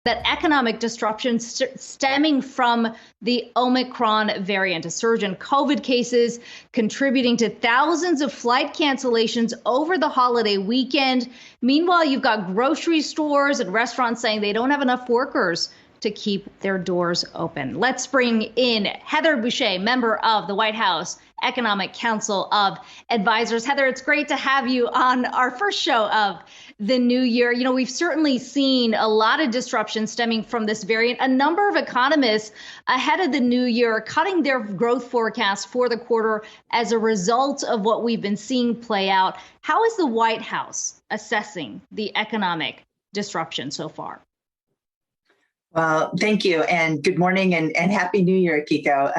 that economic disruption stemming from the Omicron variant, a surge in COVID cases contributing to thousands of flight cancellations over the holiday weekend. Meanwhile, you've got grocery stores and restaurants saying they don't have enough workers to keep their doors open. Let's bring in Heather Boushey, member of the White House Economic Council of Advisors. Heather, it's great to have you on our first show of the new year. You know, we've certainly seen a lot of disruption stemming from this variant. A number of economists ahead of the new year are cutting their growth forecast for the quarter as a result of what we've been seeing play out. How is the White House assessing the economic disruption so far? Well, thank you, and good morning, and Happy New Year, Akiko.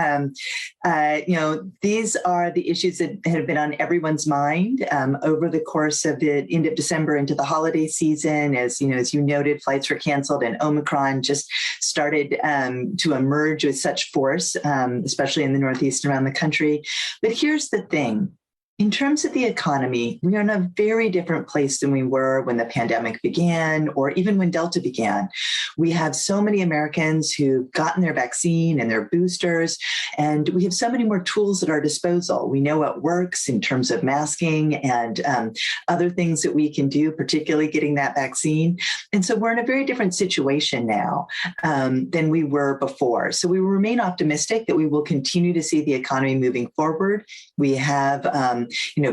These are the issues that have been on everyone's mind over the course of the end of December into the holiday season. As you noted, flights were canceled, and Omicron just started to emerge with such force, especially in the Northeast around the country. But here's the thing. In terms of the economy, we are in a very different place than we were when the pandemic began or even when Delta began. We have so many Americans who've gotten their vaccine and their boosters, and we have so many more tools at our disposal. We know what works in terms of masking and other things that we can do, particularly getting that vaccine. And so we're in a very different situation now than we were before. So we remain optimistic that we will continue to see the economy moving forward. We have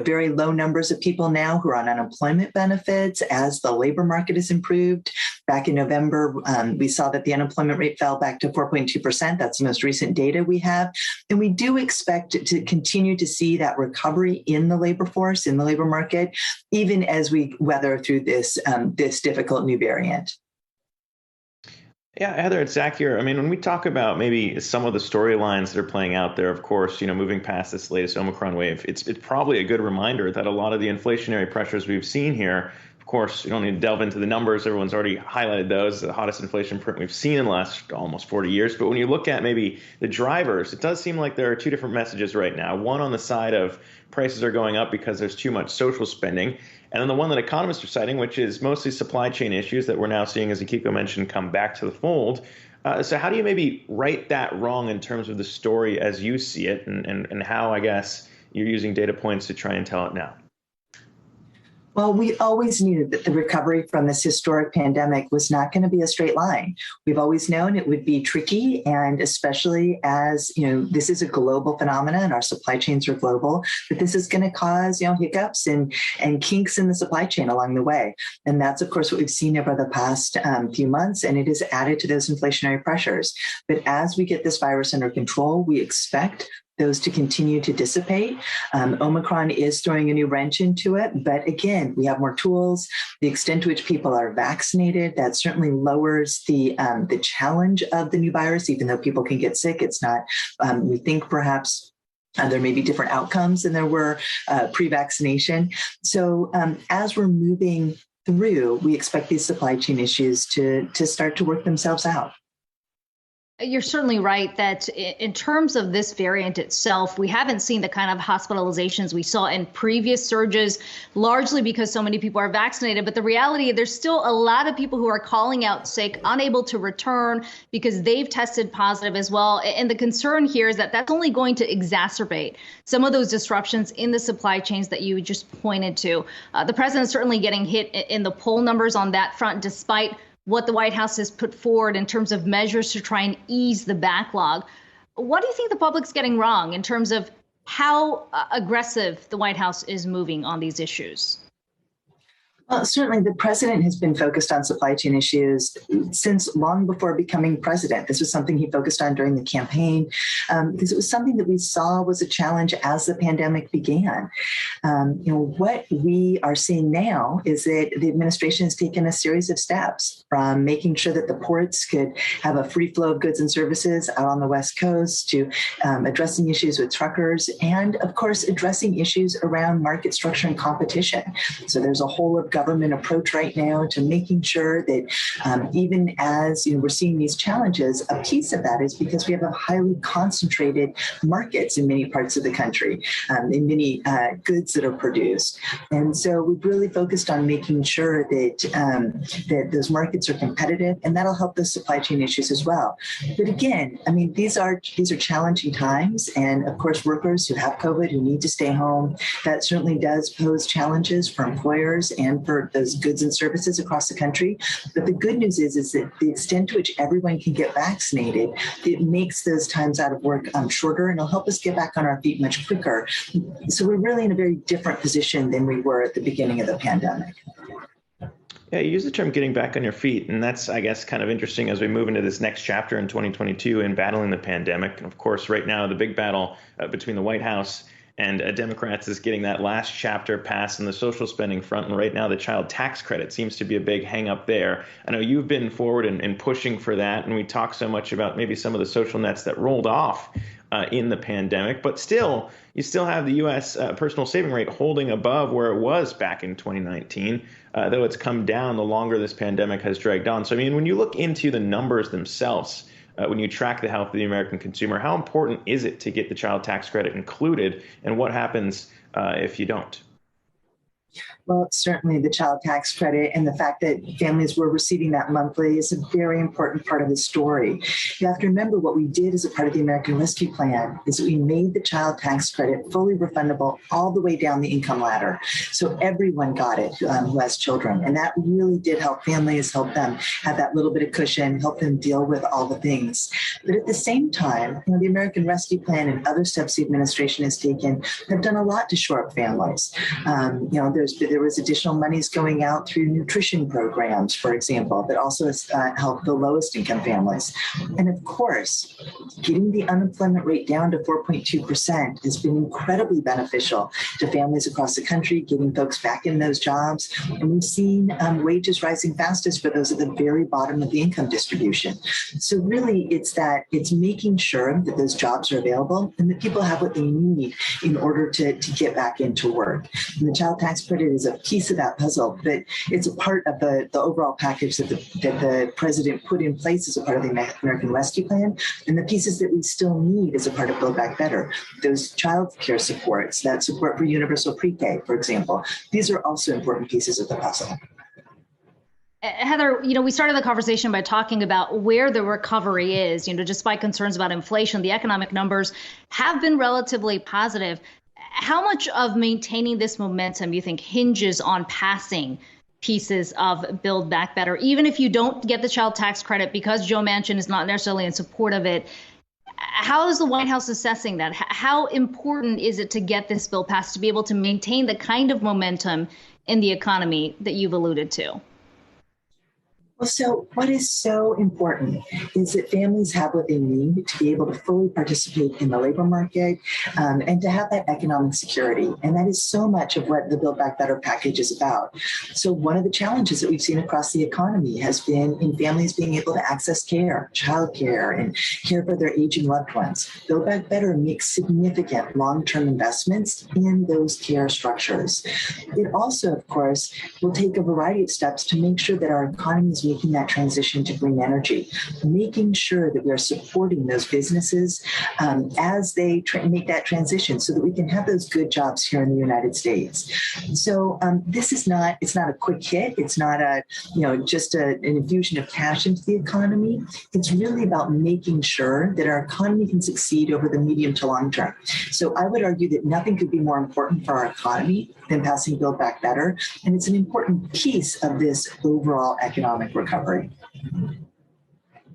very low numbers of people now who are on unemployment benefits as the labor market has improved. Back in November, we saw that the unemployment rate fell back to 4.2%. That's the most recent data we have. And we do expect to continue to see that recovery in the labor force, in the labor market, even as we weather through this difficult new variant. Yeah, Heather, it's Zach here. I mean, when we talk about maybe some of the storylines that are playing out there, of course, moving past this latest Omicron wave, it's probably a good reminder that a lot of the inflationary pressures we've seen here, of course, you don't need to delve into the numbers. Everyone's already highlighted those, the hottest inflation print we've seen in the last almost 40 years. But when you look at maybe the drivers, it does seem like there are two different messages right now. One on the side of prices are going up because there's too much social spending. And then the one that economists are citing, which is mostly supply chain issues that we're now seeing, as Akiko mentioned, come back to the fold. So how do you maybe right that wrong in terms of the story as you see it, and how, I guess, you're using data points to try and tell it now? Well, we always knew that the recovery from this historic pandemic was not going to be a straight line. We've always known it would be tricky, and especially as, this is a global phenomenon and our supply chains are global, that this is going to cause, hiccups and kinks in the supply chain along the way. And that's, of course, what we've seen over the past few months, and it has added to those inflationary pressures. But as we get this virus under control, we expect those to continue to dissipate. Omicron is throwing a new wrench into it, but again, we have more tools. The extent to which people are vaccinated, that certainly lowers the challenge of the new virus, even though people can get sick. It's not, we think perhaps there may be different outcomes than there were pre-vaccination. So as we're moving through, we expect these supply chain issues to start to work themselves out. You're certainly right that in terms of this variant itself, we haven't seen the kind of hospitalizations we saw in previous surges, largely because so many people are vaccinated. But the reality, there's still a lot of people who are calling out sick, unable to return because they've tested positive as well. And the concern here is that that's only going to exacerbate some of those disruptions in the supply chains that you just pointed to. The president's certainly getting hit in the poll numbers on that front, despite what the White House has put forward in terms of measures to try and ease the backlog. What do you think the public's getting wrong in terms of how aggressive the White House is moving on these issues? Well, certainly the president has been focused on supply chain issues since long before becoming president. This was something he focused on during the campaign because it was something that we saw was a challenge as the pandemic began. What we are seeing now is that the administration has taken a series of steps from making sure that the ports could have a free flow of goods and services out on the West Coast to addressing issues with truckers and, of course, addressing issues around market structure and competition. So there's a whole of government approach right now to making sure that even as we're seeing these challenges, a piece of that is because we have a highly concentrated markets in many parts of the country, in many goods that are produced. And so we've really focused on making sure that that those markets are competitive, and that'll help the supply chain issues as well. But again, I mean, these are challenging times, and of course, workers who have COVID who need to stay home, that certainly does pose challenges for employers and for those goods and services across the country. But the good news is that the extent to which everyone can get vaccinated, it makes those times out of work shorter, and it'll help us get back on our feet much quicker. So we're really in a very different position than we were at the beginning of the pandemic. Yeah, you use the term getting back on your feet, and that's, I guess, kind of interesting as we move into this next chapter in 2022 in battling the pandemic. And of course, right now, the big battle between the White House and Democrats is getting that last chapter passed on the social spending front. And right now, the child tax credit seems to be a big hang up there. I know you've been forward and pushing for that, and we talk so much about maybe some of the social nets that rolled off in the pandemic, but still, you still have the U.S. Personal saving rate holding above where it was back in 2019, though it's come down the longer this pandemic has dragged on. So, I mean, when you look into the numbers themselves, when you track the health of the American consumer, how important is it to get the child tax credit included, and what happens if you don't? Well, certainly the child tax credit and the fact that families were receiving that monthly is a very important part of the story. You have to remember what we did as a part of the American Rescue Plan is that we made the child tax credit fully refundable all the way down the income ladder. So everyone got it who has children. And that really did help families, help them have that little bit of cushion, help them deal with all the things. But at the same time, the American Rescue Plan and other steps the administration has taken have done a lot to shore up families. There was additional monies going out through nutrition programs, for example, that also has helped the lowest income families. And of course, getting the unemployment rate down to 4.2% has been incredibly beneficial to families across the country, getting folks back in those jobs. And we've seen wages rising fastest for those at the very bottom of the income distribution. So really, it's making sure that those jobs are available and that people have what they need in order to get back into work. And the child tax credit is a piece of that puzzle, but it's a part of the overall package that the president put in place as a part of the American Rescue Plan, and the pieces that we still need as a part of Build Back Better. Those child care supports, that support for universal pre-K, for example, these are also important pieces of the puzzle. Heather, we started the conversation by talking about where the recovery is. Despite concerns about inflation, the economic numbers have been relatively positive. How much of maintaining this momentum you think hinges on passing pieces of Build Back Better, even if you don't get the child tax credit because Joe Manchin is not necessarily in support of it? How is the White House assessing that? How important is it to get this bill passed to be able to maintain the kind of momentum in the economy that you've alluded to? Well, so what is so important is that families have what they need to be able to fully participate in the labor market and to have that economic security. And that is so much of what the Build Back Better package is about. So one of the challenges that we've seen across the economy has been in families being able to access care, childcare, and care for their aging loved ones. Build Back Better makes significant long-term investments in those care structures. It also, of course, will take a variety of steps to make sure that our economy is making that transition to green energy, making sure that we are supporting those businesses as they make that transition so that we can have those good jobs here in the United States. So this is not, it's not a quick hit. It's not just an infusion of cash into the economy. It's really about making sure that our economy can succeed over the medium to long term. So I would argue that nothing could be more important for our economy than passing Build Back Better. And it's an important piece of this overall economic recovery.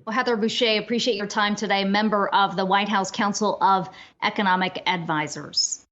Well, Heather Boushey, appreciate your time today, member of the White House Council of Economic Advisors.